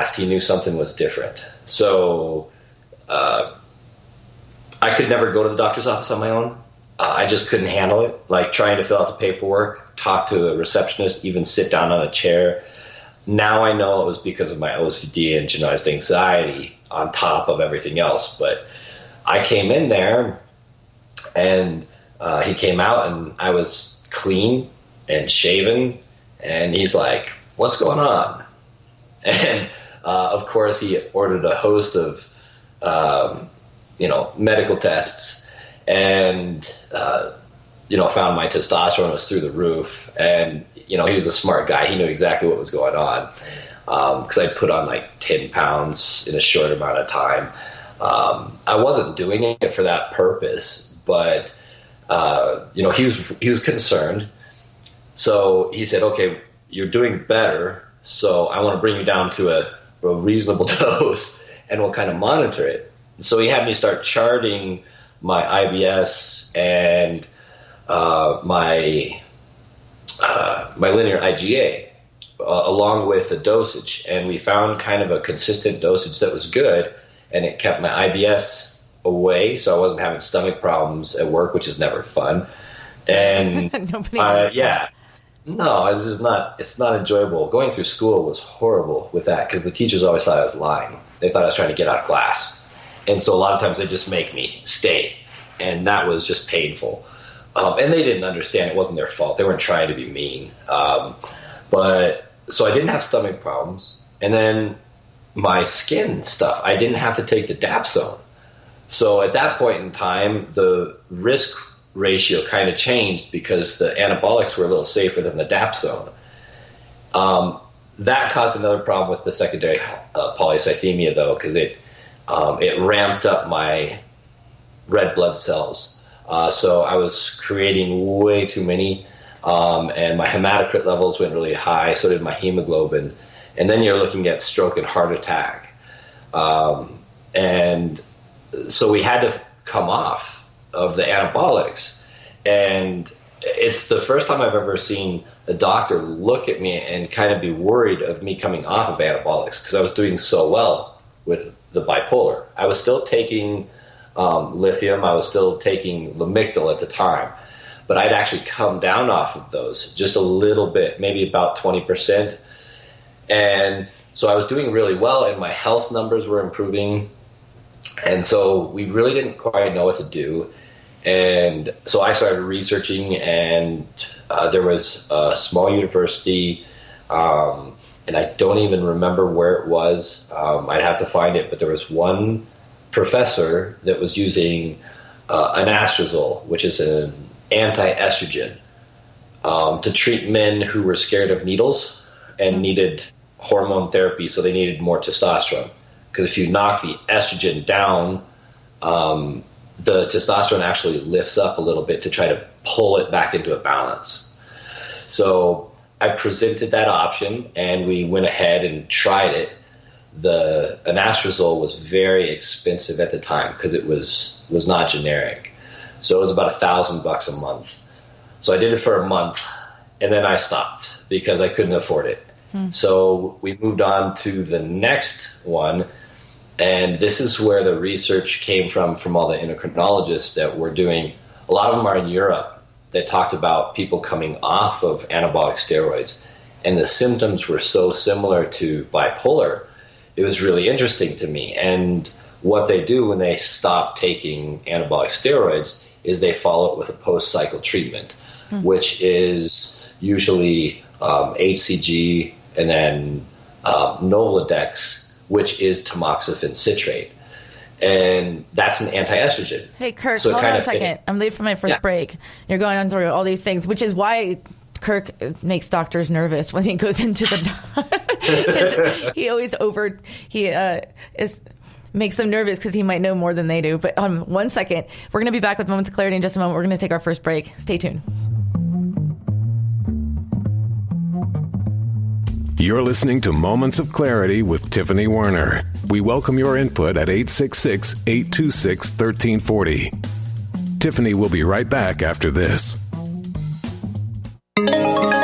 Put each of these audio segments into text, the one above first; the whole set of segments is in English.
fast, he knew something was different. So I could never go to the doctor's office on my own. I just couldn't handle it, like trying to fill out the paperwork, talk to a receptionist, even sit down on a chair. Now I know it was because of my OCD and generalized anxiety on top of everything else. But I came in there, and he came out, and I was clean and shaven, and he's like, "What's going on?" And of course, he ordered a host of medical tests, and found my testosterone was through the roof. And he was a smart guy; he knew exactly what was going on, because I put on like 10 pounds in a short amount of time. I wasn't doing it for that purpose, but he was concerned. So he said, "Okay, you're doing better, so I want to bring you down to a reasonable dose, and we'll kind of monitor it." So he had me start charting my IBS and my linear IgA along with the dosage, and we found kind of a consistent dosage that was good, and it kept my IBS away, so I wasn't having stomach problems at work, which is never fun. And no, it's not enjoyable. Going through school was horrible with that, because the teachers always thought I was lying. They thought I was trying to get out of class. And so a lot of times they just make me stay, and that was just painful. And they didn't understand it wasn't their fault. They weren't trying to be mean. But so I didn't have stomach problems. And then my skin stuff, I didn't have to take the dapsone. So at that point in time, the risk ratio kind of changed, because the anabolics were a little safer than the dapsone. That caused another problem with the secondary polycythemia, though, because it ramped up my red blood cells. So I was creating way too many, and my hematocrit levels went really high, so did my hemoglobin. And then you're looking at stroke and heart attack. And so we had to come off of the anabolics. And it's the first time I've ever seen a doctor look at me and kind of be worried of me coming off of anabolics, because I was doing so well with the bipolar. I was still taking lithium. I was still taking Lamictal at the time. But I'd actually come down off of those just a little bit, maybe about 20%. And so I was doing really well, and my health numbers were improving. And so we really didn't quite know what to do. And so I started researching, and there was a small university, and I don't even remember where it was. I'd have to find it, but there was one professor that was using anastrozole, which is an anti-estrogen, to treat men who were scared of needles and needed hormone therapy, so they needed more testosterone. Because if you knock the estrogen down, the testosterone actually lifts up a little bit to try to pull it back into a balance. So I presented that option, and we went ahead and tried it. The anastrozole was very expensive at the time, because it was not generic. So it was about $1,000 a month. So I did it for a month, and then I stopped because I couldn't afford it. So we moved on to the next one, and this is where the research came from all the endocrinologists that were doing. A lot of them are in Europe that talked about people coming off of anabolic steroids, and the symptoms were so similar to bipolar. It was really interesting to me. And what they do when they stop taking anabolic steroids is they follow it with a post-cycle treatment, which is usually HCG and then Nolvadex, which is tamoxifen citrate. And that's an anti-estrogen. Hey, Kirk, so hold on a second. I'm late for my first break. You're going on through all these things, which is why Kirk makes doctors nervous when he goes into the he always makes them nervous because he might know more than they do. But 1 second. We're going to be back with Moments of Clarity in just a moment. We're going to take our first break. Stay tuned. You're listening to Moments of Clarity with Tiffany Werner. We welcome your input at 866-826-1340. Tiffany will be right back after this.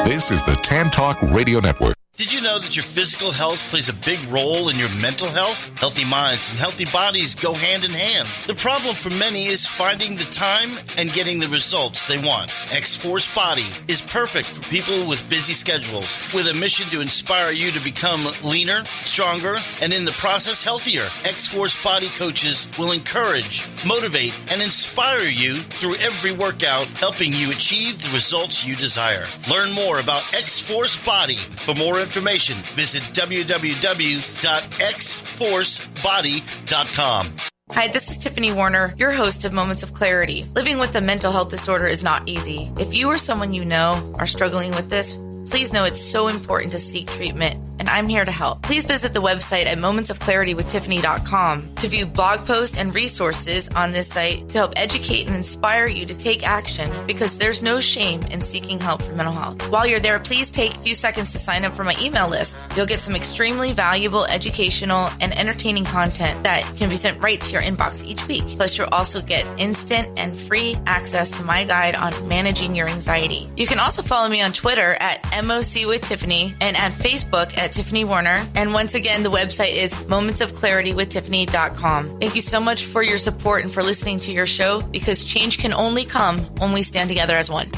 This is the Tan Talk Radio Network. Did you you know that your physical health plays a big role in your mental health? Healthy minds and healthy bodies go hand in hand. The problem for many is finding the time and getting the results they want. X-Force Body is perfect for people with busy schedules, with a mission to inspire you to become leaner, stronger, and in the process healthier. X-Force Body coaches will encourage, motivate, and inspire you through every workout, helping you achieve the results you desire. Learn more about X-Force Body. For more information, visit www.xforcebody.com. Hi, this is Tiffany Warner, your host of Moments of Clarity. Living with a mental health disorder is not easy. If you or someone you know are struggling with this, please know it's so important to seek treatment, and I'm here to help. Please visit the website at momentsofclaritywithtiffany.com to view blog posts and resources on this site to help educate and inspire you to take action, because there's no shame in seeking help for mental health. While you're there, please take a few seconds to sign up for my email list. You'll get some extremely valuable educational and entertaining content that can be sent right to your inbox each week. Plus, you'll also get instant and free access to my guide on managing your anxiety. You can also follow me on Twitter at MOC with Tiffany and at Facebook at Tiffany Warner. And once again, the website is momentsofclaritywithtiffany.com. Thank you so much for your support and for listening to your show, because change can only come when we stand together as one.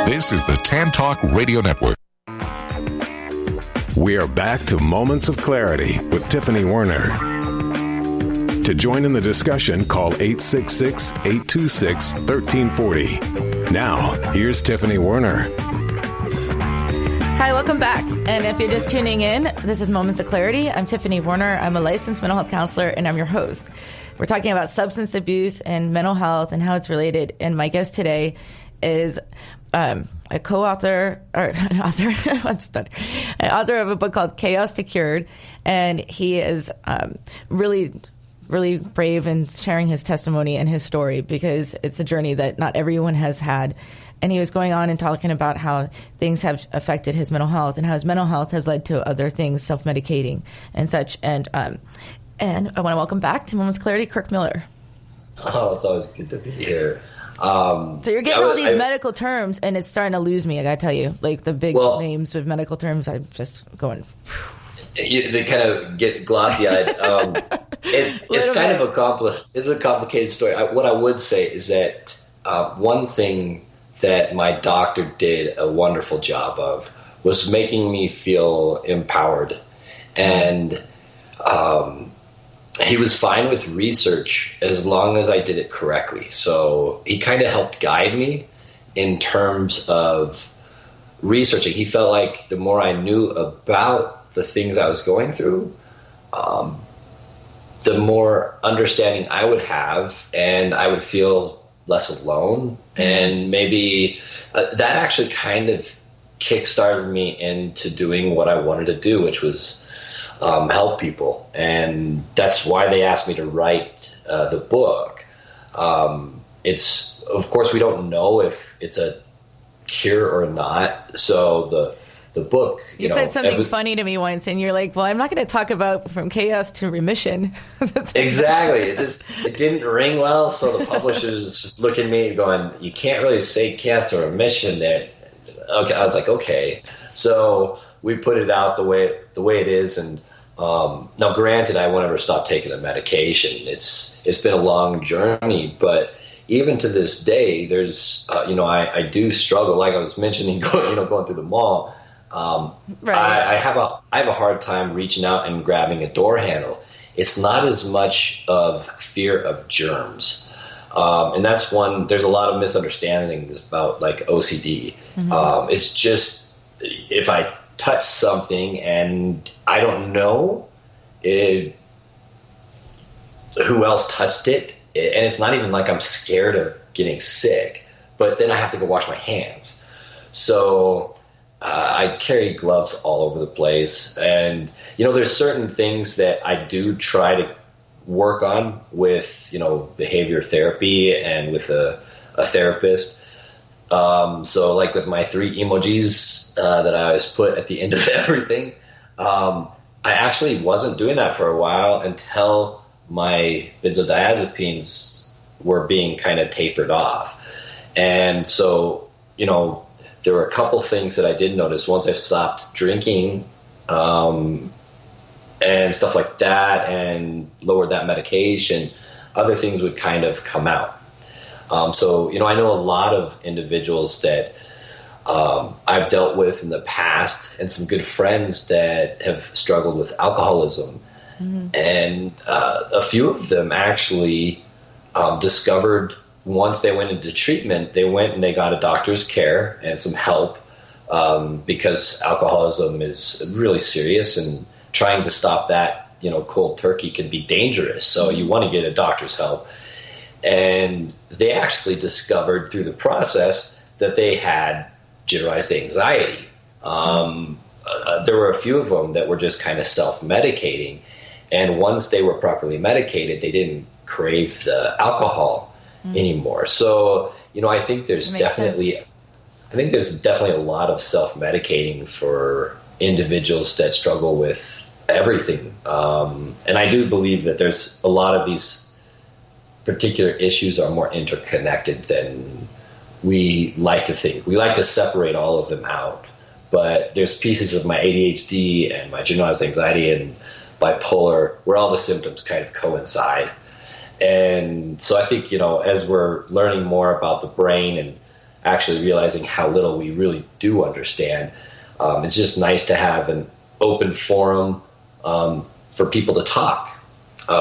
This is the Tan Talk Radio Network. We are back to Moments of Clarity with Tiffany Warner. To join in the discussion, call 866-826-1340. Now, here's Tiffany Warner. Hi, welcome back. And if you're just tuning in, this is Moments of Clarity. I'm Tiffany Warner. I'm a licensed mental health counselor, and I'm your host. We're talking about substance abuse and mental health and how it's related. And my guest today is a co-author, or an author, an author of a book called Chaos to Cured. And he is really brave in sharing his testimony and his story, because it's a journey that not everyone has had. And he was going on and talking about how things have affected his mental health and how his mental health has led to other things, self-medicating and such. And I want to welcome back to Moments of Clarity, Kirk Miller. Oh, it's always good to be here. So you're getting all these medical terms, and it's starting to lose me, I got to tell you. Like the big names of medical terms, I'm just going... They kind of get glossy-eyed. It's kind of a complicated story. What I would say is that one thing that my doctor did a wonderful job of was making me feel empowered. And he was fine with research as long as I did it correctly. So he kind of helped guide me in terms of researching. He felt like the more I knew about the things I was going through, the more understanding I would have, and I would feel less alone. And maybe that actually kind of kickstarted me into doing what I wanted to do, which was help people. And that's why they asked me to write the book. It's, of course, we don't know if it's a cure or not. So the book, you said something funny to me once, and you're like, well, I'm not going to talk about from chaos to remission. Exactly. It didn't ring well. So the publishers look at me going, you can't really say chaos to remission there. Okay. I was like, okay. So we put it out the way it is. And now granted, I won't ever stop taking the medication. It's been a long journey, but even to this day, there's, I do struggle. Like I was mentioning, going through the mall. Right. I have a hard time reaching out and grabbing a door handle. It's not as much of fear of germs. And that's one, there's a lot of misunderstandings about like OCD. Mm-hmm. It's just, if I touch something and I don't know who else touched it, and it's not even like I'm scared of getting sick, but then I have to go wash my hands. So I carry gloves all over the place. And, there's certain things that I do try to work on with, behavior therapy and with a therapist. So like with my 3 emojis that I always put at the end of everything, I actually wasn't doing that for a while until my benzodiazepines were being kind of tapered off. And so, there were a couple things that I did notice once I stopped drinking and stuff like that and lowered that medication, other things would kind of come out. So, I know a lot of individuals that I've dealt with in the past and some good friends that have struggled with alcoholism. Mm-hmm. And a few of them actually discovered once they went into treatment, they went and they got a doctor's care and some help because alcoholism is really serious, and trying to stop that, cold turkey can be dangerous. So you want to get a doctor's help. And they actually discovered through the process that they had generalized anxiety. There were a few of them that were just kind of self-medicating. And once they were properly medicated, they didn't crave the alcohol anymore. So, I think there's definitely a lot of self-medicating for individuals that struggle with everything. And I do believe that there's a lot of these particular issues are more interconnected than we like to think. We like to separate all of them out, but there's pieces of my ADHD and my generalized anxiety and bipolar where all the symptoms kind of coincide. And so I think, as we're learning more about the brain and actually realizing how little we really do understand, it's just nice to have an open forum for people to talk.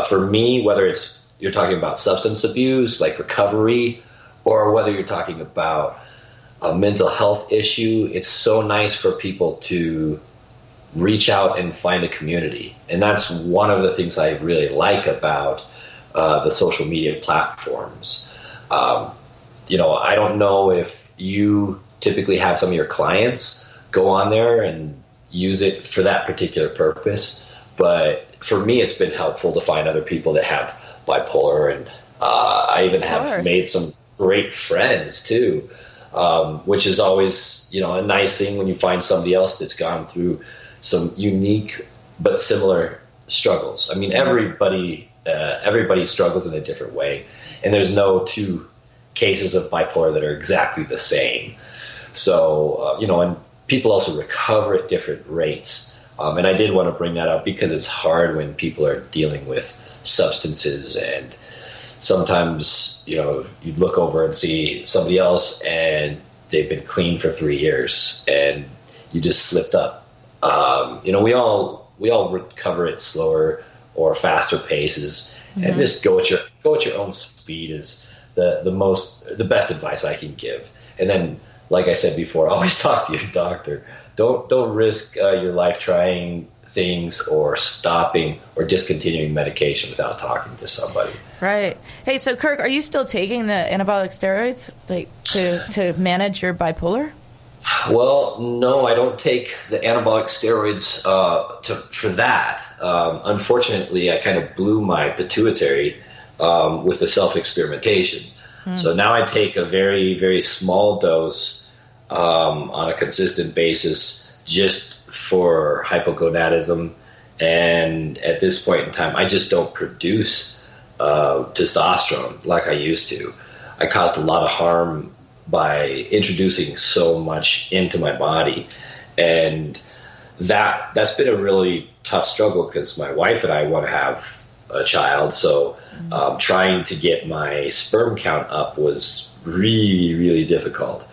For me, whether you're talking about substance abuse, like recovery, or whether you're talking about a mental health issue, it's so nice for people to reach out and find a community. And that's one of the things I really like about the social media platforms. I don't know if you typically have some of your clients go on there and use it for that particular purpose, but for me, it's been helpful to find other people that have bipolar, and I even have made some great friends too, which is always, a nice thing when you find somebody else that's gone through some unique but similar struggles. I mean, everybody struggles in a different way, and there's no two cases of bipolar that are exactly the same. So, and people also recover at different rates. And I did want to bring that up because it's hard when people are dealing with substances, and sometimes, you look over and see somebody else and they've been clean for 3 years and you just slipped up. We all recover at slower or faster paces, and just go at your own speed is the best advice I can give. And then, like I said before, always talk to your doctor. Don't risk your life trying things or stopping or discontinuing medication without talking to somebody. Right. Hey, so Kirk, are you still taking the anabolic steroids to manage your bipolar? Well, no, I don't take the anabolic steroids for that. Unfortunately, I kind of blew my pituitary with the self-experimentation. So now I take a very, very small dose on a consistent basis just for hypogonadism. And at this point in time, I just don't produce testosterone like I used to. I caused a lot of harm by introducing so much into my body. And that's been a really tough struggle because my wife and I want to have a child. So trying to get my sperm count up was really, really difficult.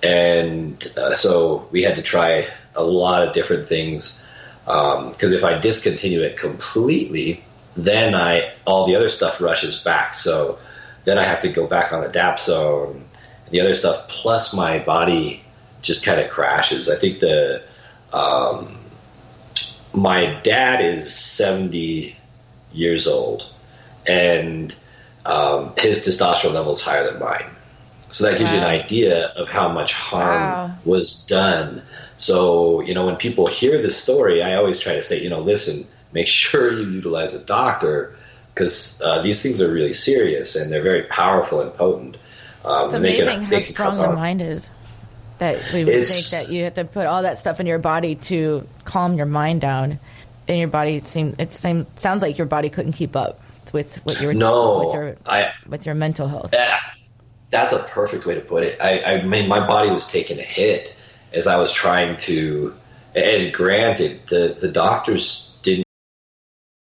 And so we had to try a lot of different things because if I discontinue it completely, then all the other stuff rushes back. So then I have to go back on the dapsone, the other stuff, plus my body just kind of crashes. I think my dad is 70 years old, and his testosterone level is higher than mine. So that gives you an idea of how much harm was done. So, when people hear this story, I always try to say, listen, make sure you utilize a doctor because these things are really serious and they're very powerful and potent. It's amazing how strong your mind is. That we would think that you have to put all that stuff in your body to calm your mind down, and your body sounds like your body couldn't keep up with what you were doing with your mental health. That's a perfect way to put it. I mean, my body was taking a hit as I was trying to, and granted, the doctors